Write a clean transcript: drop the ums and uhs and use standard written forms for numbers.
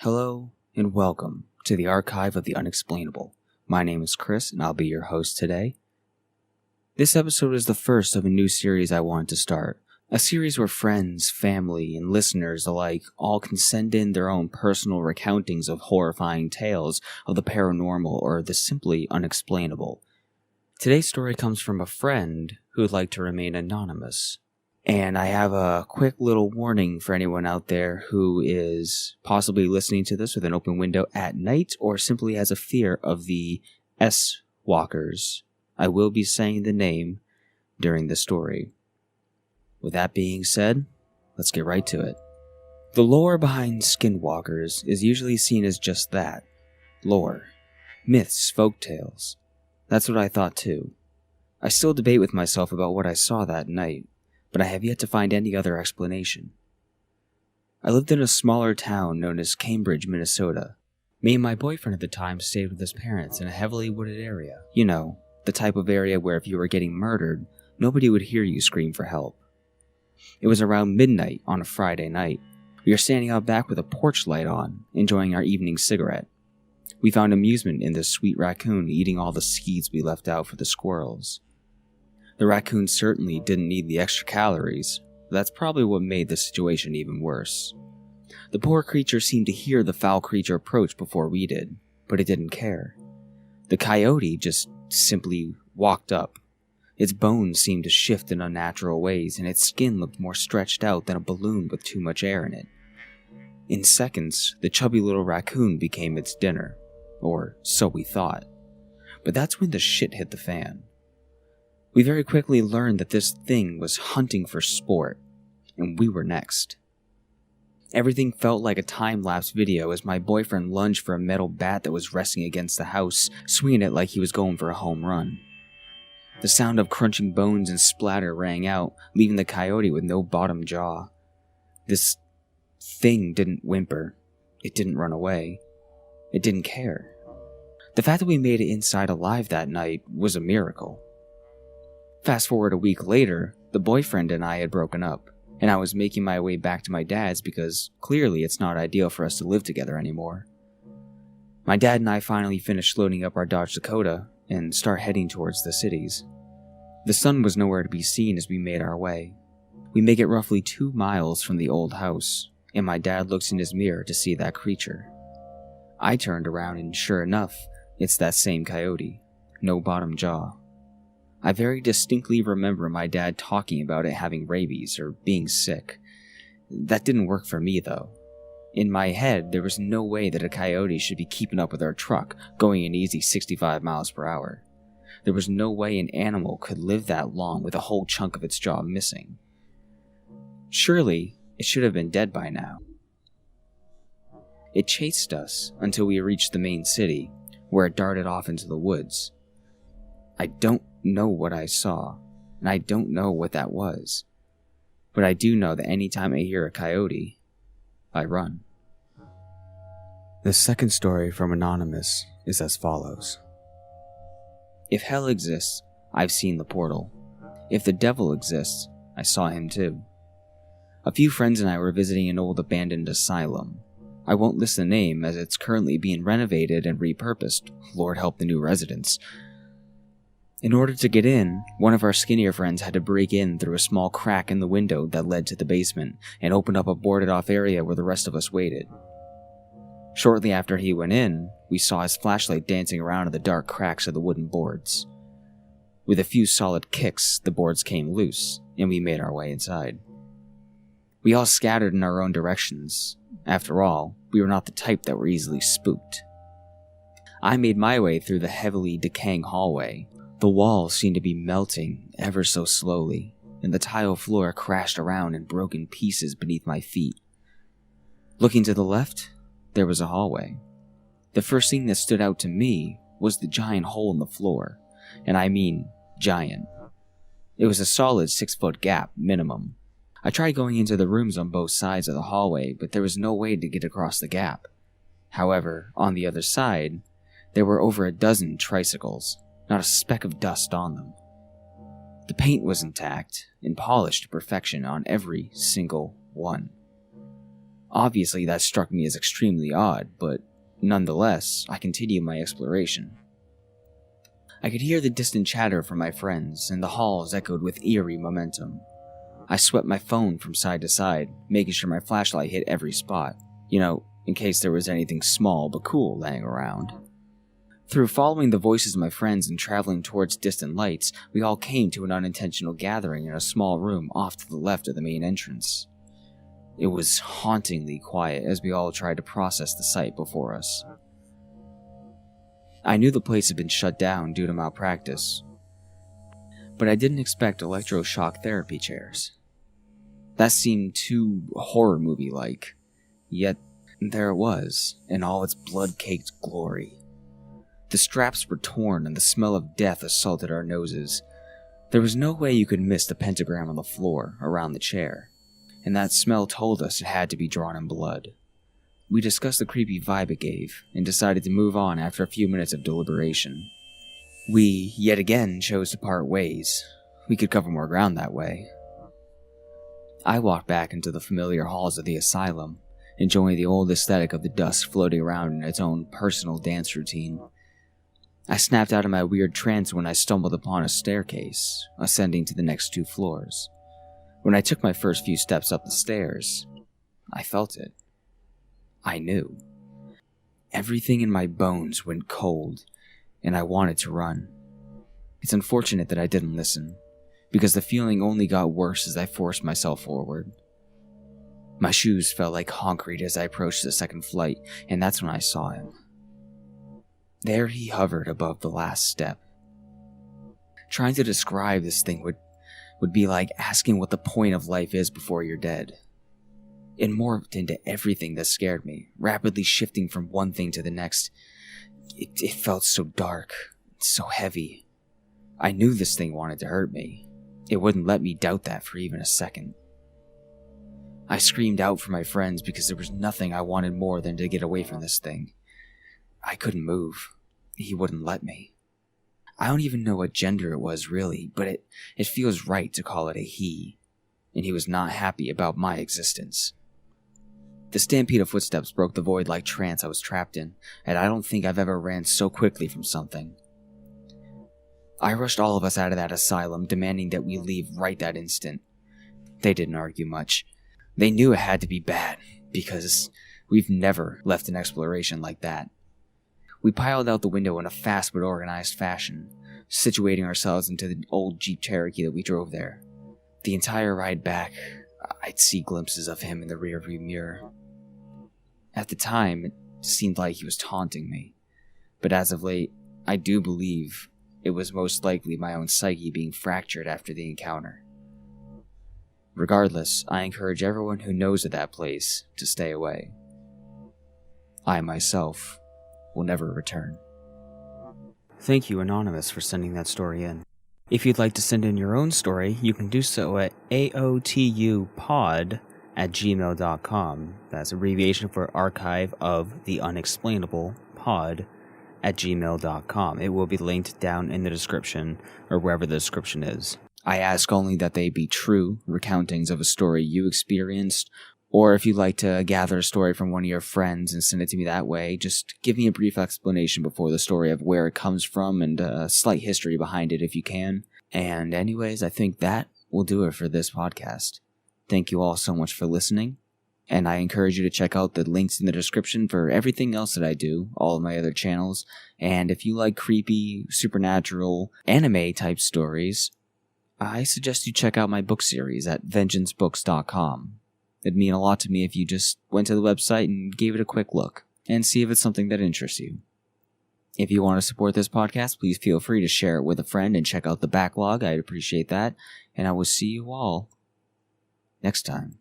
Hello and welcome to the Archive of the Unexplainable. My name is Chris and I'll be your host today. This episode is the first of a new series I want to start. A series where friends, family, and listeners alike all can send in their own personal recountings of horrifying tales of the paranormal or the simply unexplainable. Today's story comes from a friend who would like to remain anonymous. And I have a quick little warning for anyone out there who is possibly listening to this with an open window at night or simply has a fear of the S-Walkers. I will be saying the name during the story. With that being said, let's get right to it. The lore behind Skinwalkers is usually seen as just that. Lore. Myths, folktales. That's what I thought too. I still debate with myself about what I saw that night, but I have yet to find any other explanation. I lived in a smaller town known as Cambridge, Minnesota. Me and my boyfriend at the time stayed with his parents in a heavily wooded area. You know, the type of area where if you were getting murdered, nobody would hear you scream for help. It was around midnight on a Friday night. We were standing out back with a porch light on, enjoying our evening cigarette. We found amusement in this sweet raccoon eating all the seeds we left out for the squirrels. The raccoon certainly didn't need the extra calories, but that's probably what made the situation even worse. The poor creature seemed to hear the foul creature approach before we did, but it didn't care. The coyote just simply walked up. Its bones seemed to shift in unnatural ways, and its skin looked more stretched out than a balloon with too much air in it. In seconds, the chubby little raccoon became its dinner, or so we thought. But that's when the shit hit the fan. We very quickly learned that this thing was hunting for sport, and we were next. Everything felt like a time-lapse video as my boyfriend lunged for a metal bat that was resting against the house, swinging it like he was going for a home run. The sound of crunching bones and splatter rang out, leaving the coyote with no bottom jaw. This thing didn't whimper. It didn't run away. It didn't care. The fact that we made it inside alive that night was a miracle. Fast forward a week later, the boyfriend and I had broken up, and I was making my way back to my dad's because clearly it's not ideal for us to live together anymore. My dad and I finally finished loading up our Dodge Dakota and start heading towards the cities. The sun was nowhere to be seen as we made our way. We make it roughly 2 miles from the old house, and my dad looks in his mirror to see that creature. I turned around and sure enough, it's that same coyote. No bottom jaw. I very distinctly remember my dad talking about it having rabies or being sick. That didn't work for me though. In my head, there was no way that a coyote should be keeping up with our truck, going an easy 65 miles per hour. There was no way an animal could live that long with a whole chunk of its jaw missing. Surely, it should have been dead by now. It chased us until we reached the main city, where it darted off into the woods. I don't know what I saw, and I don't know what that was. But I do know that anytime I hear a coyote, I run. The second story from Anonymous is as follows. If hell exists, I've seen the portal. If the devil exists, I saw him too. A few friends and I were visiting an old abandoned asylum. I won't list the name as it's currently being renovated and repurposed. Lord help the new residents. In order to get in, one of our skinnier friends had to break in through a small crack in the window that led to the basement and open up a boarded-off area where the rest of us waited. Shortly after he went in, we saw his flashlight dancing around in the dark cracks of the wooden boards. With a few solid kicks, the boards came loose, and we made our way inside. We all scattered in our own directions. After all, we were not the type that were easily spooked. I made my way through the heavily decaying hallway. The walls seemed to be melting ever so slowly, and the tile floor crashed around in broken pieces beneath my feet. Looking to the left, there was a hallway. The first thing that stood out to me was the giant hole in the floor, and I mean giant. It was a solid 6-foot gap, minimum. I tried going into the rooms on both sides of the hallway, but there was no way to get across the gap. However, on the other side, there were over a dozen tricycles, not a speck of dust on them. The paint was intact and polished to perfection on every single one. Obviously, that struck me as extremely odd, but nonetheless, I continued my exploration. I could hear the distant chatter from my friends, and the halls echoed with eerie momentum. I swept my phone from side to side, making sure my flashlight hit every spot, in case there was anything small but cool laying around. Through following the voices of my friends and traveling towards distant lights, we all came to an unintentional gathering in a small room off to the left of the main entrance. It was hauntingly quiet as we all tried to process the sight before us. I knew the place had been shut down due to malpractice, but I didn't expect electroshock therapy chairs. That seemed too horror movie-like, yet there it was, in all its blood-caked glory. The straps were torn and the smell of death assaulted our noses. There was no way you could miss the pentagram on the floor around the chair, and that smell told us it had to be drawn in blood. We discussed the creepy vibe it gave, and decided to move on after a few minutes of deliberation. We, yet again, chose to part ways. We could cover more ground that way. I walked back into the familiar halls of the Asylum, enjoying the old aesthetic of the dust floating around in its own personal dance routine. I snapped out of my weird trance when I stumbled upon a staircase, ascending to the next 2 floors. When I took my first few steps up the stairs, I felt it. I knew. Everything in my bones went cold, and I wanted to run. It's unfortunate that I didn't listen, because the feeling only got worse as I forced myself forward. My shoes felt like concrete as I approached the second flight, and that's when I saw him. There he hovered above the last step. Trying to describe this thing would be like asking what the point of life is before you're dead. It morphed into everything that scared me, rapidly shifting from one thing to the next. It felt so dark, so heavy. I knew this thing wanted to hurt me. It wouldn't let me doubt that for even a second. I screamed out for my friends because there was nothing I wanted more than to get away from this thing. I couldn't move. He wouldn't let me. I don't even know what gender it was really, but it feels right to call it a he, and he was not happy about my existence. The stampede of footsteps broke the void-like trance I was trapped in, and I don't think I've ever ran so quickly from something. I rushed all of us out of that asylum, demanding that we leave right that instant. They didn't argue much. They knew it had to be bad, because we've never left an exploration like that. We piled out the window in a fast but organized fashion, situating ourselves into the old Jeep Cherokee that we drove there. The entire ride back, I'd see glimpses of him in the rearview mirror. At the time, it seemed like he was taunting me, but as of late, I do believe it was most likely my own psyche being fractured after the encounter. Regardless, I encourage everyone who knows of that place to stay away. I myself will never return. Thank you, Anonymous, for sending that story in. If you'd like to send in your own story, you can do so at aotupod@gmail.com. That's abbreviation for Archive of the Unexplainable pod@gmail.com. It will be linked down in the description, or wherever the description is. I ask only that they be true recountings of a story you experienced, or if you'd like to gather a story from one of your friends and send it to me that way, just give me a brief explanation before the story of where it comes from and a slight history behind it if you can. And anyways, I think that will do it for this podcast. Thank you all so much for listening, and I encourage you to check out the links in the description for everything else that I do, all of my other channels, and if you like creepy, supernatural, anime-type stories, I suggest you check out my book series at vengeancebooks.com. It'd mean a lot to me if you just went to the website and gave it a quick look, and see if it's something that interests you. If you want to support this podcast, please feel free to share it with a friend and check out the backlog. I'd appreciate that, and I will see you all next time.